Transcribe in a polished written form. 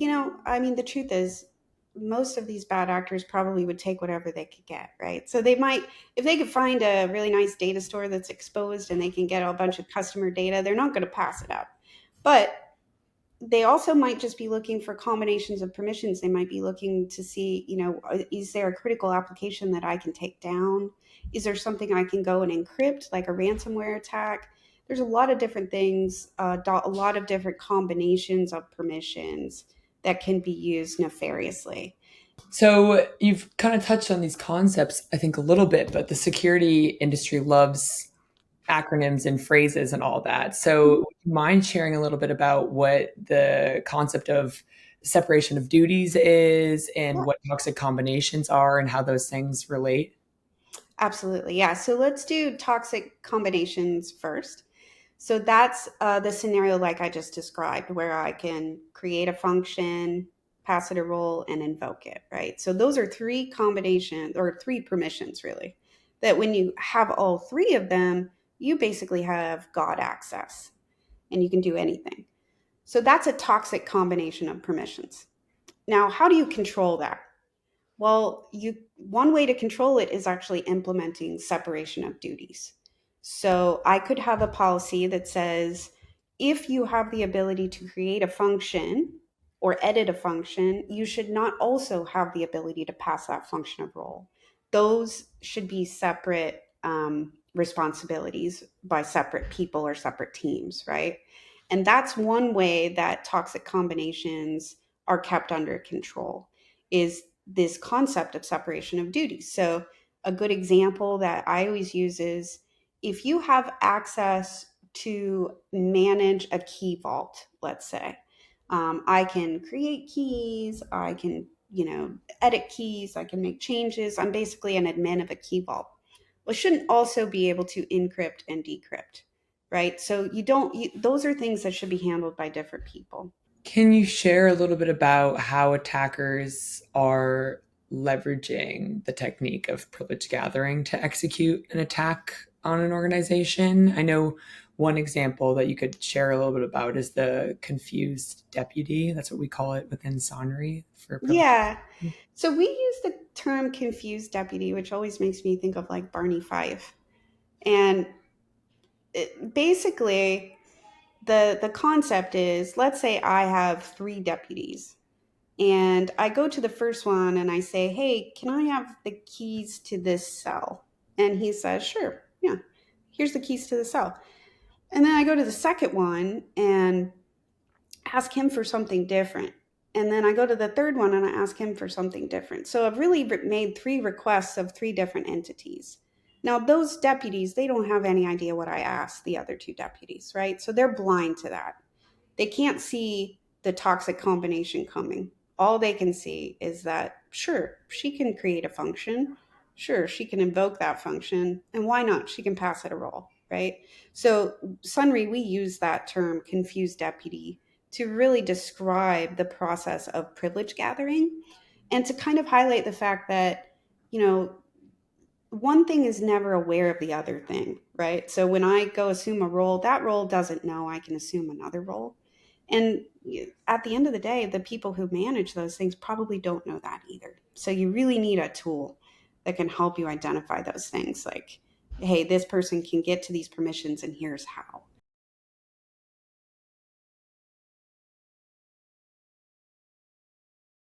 I mean, the truth is, most of these bad actors probably would take whatever they could get, right? So they might, if they could find a really nice data store that's exposed and they can get a bunch of customer data, they're not going to pass it up. But they also might just be looking for combinations of permissions. They might be looking to see, is there a critical application that I can take down? Is there something I can go and encrypt, like a ransomware attack? There's a lot of different things, a lot of different combinations of permissions that can be used nefariously. So you've kind of touched on these concepts, I think, a little bit, but the security industry loves acronyms and phrases and all that. So would you mind sharing a little bit about what the concept of separation of duties is and Yeah, what toxic combinations are and how those things relate? absolutely. Yeah. So let's do toxic combinations first. So that's the scenario like I just described, where I can create a function, pass it a role, and invoke it, right? So those are three combinations or three permissions, really, that when you have all three of them, you basically have God access and you can do anything. So that's a toxic combination of permissions. Now, how do you control that? Well, you one way to control it is actually implementing separation of duties. So I could have a policy that says if you have the ability to create a function or edit a function, you should not also have the ability to pass that function of role. Those should be separate responsibilities by separate people or separate teams, right? And that's one way that toxic combinations are kept under control is this concept of separation of duties. So, a good example that I always use is if you have access to manage a key vault, let's say, I can create keys, I can, edit keys, I can make changes. I'm basically an admin of a key vault. Well, shouldn't also be able to encrypt and decrypt, right? So those are things that should be handled by different people. Can you share a little bit about how attackers are leveraging the technique of privilege gathering to execute an attack on an organization? I know one example that you could share a little bit about is the confused deputy. That's what we call it within Sonrai for privilege. Yeah. So we use the term confused deputy, which always makes me think of like Barney Fife. And basically, the concept is, let's say I have three deputies, and I go to the first one and I say, "Hey, can I have the keys to this cell?" And he says, "Sure, yeah. Here's the keys to the cell." And then I go to the second one and ask him for something different. And then I go to the third one and I ask him for something different. So I've really made three requests of three different entities. Now, those deputies, they don't have any idea what I asked the other two deputies, right? So they're blind to that. They can't see the toxic combination coming. All they can see is that, sure, she can create a function. Sure, she can invoke that function. And why not? She can pass it a role, right? So, Sunry, we use that term, confused deputy, to really describe the process of privilege gathering and to kind of highlight the fact that, you know, one thing is never aware of the other thing, right? So when I go assume a role, that role doesn't know I can assume another role. And at the end of the day, the people who manage those things probably don't know that either. So you really need a tool that can help you identify those things like, hey, this person can get to these permissions and here's how.